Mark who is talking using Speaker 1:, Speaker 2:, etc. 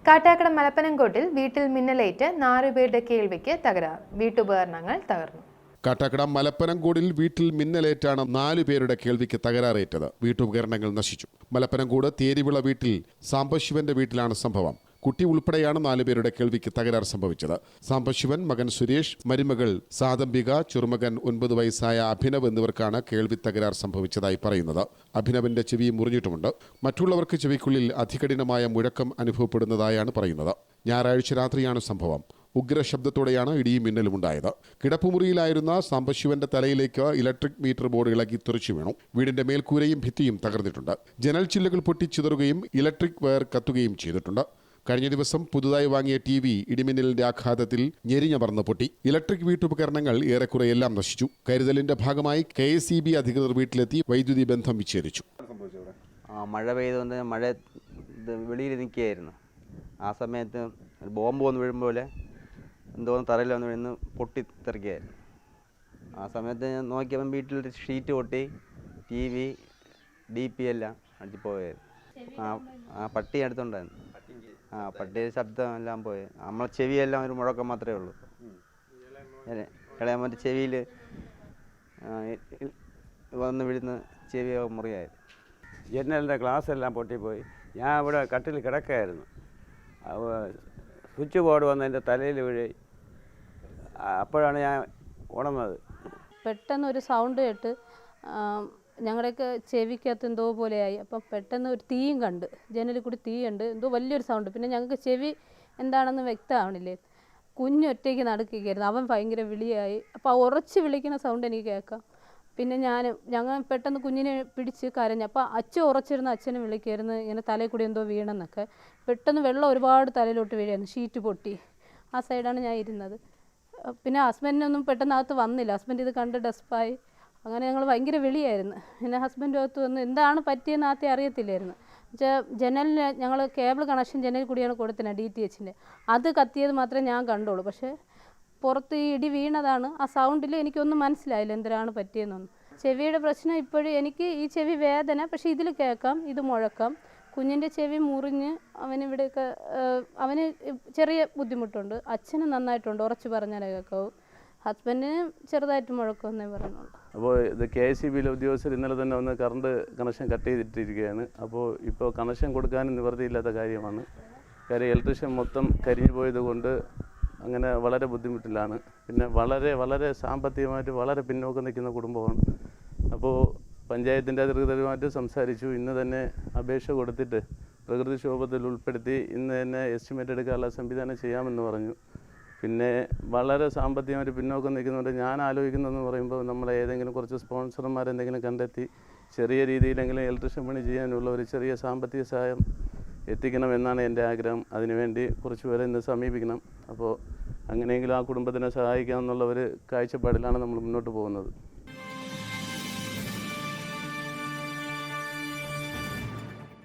Speaker 1: കാട്ടാക്കട മലപ്പനംകോട്ടിൽ വീട്ടിൽ മിന്നലേറ്റ് 4 പേരുടെ കേൾവിക്ക് തകരാർ. വീട്ടുപകരണങ്ങൾ തകർന്നു.
Speaker 2: കാട്ടാക്കട മലപ്പനംകോടിൽ വീട്ടിൽ മിന്നലേറ്റാണ് 4 പേരുടെ കേൾവിക്ക് തകരാറേറ്റത്. വീട്ടുപകരണങ്ങൾ നശിച്ചു. മലപ്പനംകോട് തേരിവിള വീട്ടിൽ സാംബശിവന്റെ വീട്ടിലാണ് സംഭവം. കുട്ടി ഉൾപ്പെടെയാണ് 4 പേരുടെ കേൾവിക്ക് തകരാർ സംഭവിച്ചത്. സാംബശിവൻ, മകൻ സുരേഷ്, മരുമകൾ സാദംബിക, ചെറുമകൻ 9 വയസ്സായ അഭിനവ് എന്നിവർക്കാണ് കേൾവി തകരാർ സംഭവിച്ചതായി പറയുന്നത്. അഭിനവിന്റെ ചെവി മുറിഞ്ഞിട്ടുമുണ്ട്. മറ്റുള്ളവർക്ക് ചെവിക്കുള്ളിൽ അതികഠിനമായ മുഴക്കം അനുഭവപ്പെടുന്നതായാണ് പറയുന്നത്. ഞായറാഴ്ച രാത്രിയാണ് സംഭവം. ഉഗ്രശബ്ദത്തോടെയാണ് ഇടിയും മിന്നലും ഉണ്ടായത്. കിടപ്പുമുറിയിലായിരുന്ന സാംബശിവന്റെ തലയിലേക്ക് ഇലക്ട്രിക് മീറ്റർ ബോർഡ് ഇളകി തെറിച്ചു വീണു. വീടിന്റെ മേൽക്കൂരയും ഭിത്തിയും തകർന്നിട്ടുണ്ട്. ജനൽ ചില്ലുകൾ പൊട്ടിച്ചിതറുകയും ഇലക്ട്രിക് വയർ കത്തുകയും ചെയ്തിട്ടുണ്ട്. കഴിഞ്ഞ ദിവസം പുതുതായി വാങ്ങിയ TV ഇടിമിന്നലിന്റെ ആഘാതത്തിൽ ഞെരിഞ്ഞമർന്ന് പൊട്ടി. ഇലക്ട്രിക് വീട്ടുപകരണങ്ങൾ ഏറെക്കുറെ എല്ലാം നശിച്ചു. കരുതലിന്റെ ഭാഗമായി KSEB അധികൃതർ വീട്ടിലെത്തി വൈദ്യുതി ബന്ധം വിച്ഛേദിച്ചു.
Speaker 3: മഴ പെയ്തുകൊണ്ട് മഴ വെളിയിൽ നിൽക്കുകയായിരുന്നു. ആ സമയത്ത് ബോംബ് വന്ന് വീഴുമ്പോലെ എന്തോന്ന് തറയിൽ വന്ന് വീഴുന്നു പൊട്ടിത്തെറിക്കുകയായിരുന്നു. ആ സമയത്ത് ഞാൻ നോക്കിയപ്പം വീട്ടിൽ ഷീറ്റ് പൊട്ടി, TV, DP എല്ലാം അടിച്ചു പോയായിരുന്നു. പട്ടി അടുത്തുണ്ടായിരുന്നു. പട്ടിയുടെ ശബ്ദം എല്ലാം പോയി. നമ്മളെ ചെവിയെല്ലാം ഒരു മുഴക്കം മാത്രമേ ഉള്ളൂ. ഇളയമ്മൻ്റെ ചെവിയിൽ വന്ന് വീഴുന്ന ചെവി മുറിയായിരുന്നു.
Speaker 4: ജനലിൻ്റെ ഗ്ലാസ് എല്ലാം പൊട്ടിപ്പോയി. ഞാൻ ഇവിടെ കട്ടിൽ കിടക്കുകയായിരുന്നു. സ്വിച്ച് ബോർഡ് വന്ന് എൻ്റെ തലയിൽ വീഴി. അപ്പോഴാണ് ഞാൻ ഉണർന്നത്.
Speaker 5: പെട്ടെന്നൊരു സൗണ്ട് കേട്ട് ഞങ്ങളുടെയൊക്കെ ചെവിക്കകത്ത് എന്തോ പോലെയായി. അപ്പം പെട്ടെന്ന് ഒരു തീയും കണ്ട്, ജനലിൽ കൂടി തീയുണ്ട്, എന്തോ വലിയൊരു സൗണ്ട്. പിന്നെ ഞങ്ങൾക്ക് ചെവി എന്താണെന്ന് വ്യക്തമാവണില്ലേ. കുഞ്ഞൊറ്റയ്ക്ക് നടുക്കുകയായിരുന്നു. അവൻ ഭയങ്കര വിളിയായി. അപ്പോൾ ഉറച്ച് വിളിക്കുന്ന സൗണ്ട് എനിക്ക് കേൾക്കാം. പിന്നെ ഞങ്ങൾ പെട്ടെന്ന് കുഞ്ഞിനെ പിടിച്ച് കരഞ്ഞു. അപ്പോൾ അച്ഛൻ ഉറച്ചിരുന്ന അച്ഛനെ വിളിക്കായിരുന്നു, ഇങ്ങനെ തലയിൽ കൂടി എന്തോ വീണെന്നൊക്കെ. പെട്ടെന്ന് വെള്ളം ഒരുപാട് തലയിലോട്ട് വീഴായിരുന്നു. ഷീറ്റ് പൊട്ടി. ആ സൈഡാണ് ഞാൻ ഇരുന്നത്. പിന്നെ ഹസ്ബൻഡിനൊന്നും പെട്ടെന്ന് അകത്ത് വന്നില്ല. ഹസ്ബൻഡ് ഇത് കണ്ട് ഡെസ്പായി. അങ്ങനെ ഞങ്ങൾ ഭയങ്കര വിളിയായിരുന്നു. പിന്നെ ഹസ്ബൻഡ് അകത്ത് വന്ന് എന്താണ് പറ്റിയെന്ന് ആദ്യം അറിയത്തില്ലായിരുന്നു. ജനലിന് ഞങ്ങൾ കേബിൾ കണക്ഷൻ ജനലിൽ കൂടിയാണ് കൊടുത്തിരുന്നത്, DTHൻ്റെ. അത് കത്തിയത് മാത്രമേ ഞാൻ കണ്ടുള്ളൂ. പക്ഷേ പുറത്ത് ഈ ഇടി വീണതാണ്. ആ സൗണ്ടിൽ എനിക്കൊന്നും മനസ്സിലായില്ല എന്തിനാണ് പറ്റിയെന്നൊന്നും. ചെവിയുടെ പ്രശ്നം ഇപ്പോഴും എനിക്ക് ഈ ചെവി വേദന, പക്ഷേ ഇതിൽ കേൾക്കാം, ഇത് മുഴക്കാം. കുഞ്ഞിൻ്റെ ചെവി മുറിഞ്ഞ് അവന് ചെറിയ ബുദ്ധിമുട്ടുണ്ട്. അച്ഛന് നന്നായിട്ടുണ്ട്, ഉറച്ച് പറഞ്ഞാലേ കേൾക്കാവൂ. ഹസ്ബൻഡിന് ചെറുതായിട്ട് മുഴക്കമെന്നേ പറയുന്നുള്ളൂ.
Speaker 4: അപ്പോൾ ഇത് KSEBയിലെ ഉദ്യോഗസ്ഥർ ഇന്നലെ തന്നെ വന്ന് കറണ്ട് കണക്ഷൻ കട്ട് ചെയ്തിട്ടിരിക്കുകയാണ്. അപ്പോൾ ഇപ്പോൾ കണക്ഷൻ കൊടുക്കാനും നിവൃത്തിയില്ലാത്ത കാര്യമാണ്. കാര്യം ഇലക്ട്രീഷ്യൻ മൊത്തം കരിഞ്ഞു പോയത് കൊണ്ട് അങ്ങനെ വളരെ ബുദ്ധിമുട്ടിലാണ്. പിന്നെ വളരെ വളരെ സാമ്പത്തികമായിട്ട് വളരെ പിന്നോക്കം നിൽക്കുന്ന കുടുംബമാണ്. അപ്പോൾ പഞ്ചായത്തിൻ്റെ അധികൃതരുമായിട്ട് സംസാരിച്ചു. ഇന്ന് തന്നെ അപേക്ഷ കൊടുത്തിട്ട് പ്രകൃതിക്ഷോഭത്തിൽ ഉൾപ്പെടുത്തി ഇന്ന് തന്നെ എസ്റ്റിമേറ്റ് എടുക്കാനുള്ള സംവിധാനം ചെയ്യാമെന്ന് പറഞ്ഞു. പിന്നെ വളരെ സാമ്പത്തികമായിട്ട് പിന്നോക്കം നിൽക്കുന്നുണ്ട്. ഞാൻ ആലോചിക്കുന്നതെന്ന് പറയുമ്പോൾ നമ്മൾ ഏതെങ്കിലും കുറച്ച് സ്പോൺസർമാരെന്തെങ്കിലും കണ്ടെത്തി ചെറിയ രീതിയിലെങ്കിലും ഇലക്ട്രീഷ്യൻ പണി ചെയ്യാനുള്ള ഒരു ചെറിയ സാമ്പത്തിക സഹായം എത്തിക്കണമെന്നാണ് എൻ്റെ ആഗ്രഹം. അതിനുവേണ്ടി കുറച്ച് പേരെ ഇന്ന് സമീപിക്കണം. അപ്പോൾ അങ്ങനെയെങ്കിലും ആ കുടുംബത്തിനെ സഹായിക്കാമെന്നുള്ള ഒരു കാഴ്ചപ്പാടിലാണ് നമ്മൾ മുന്നോട്ട് പോകുന്നത്.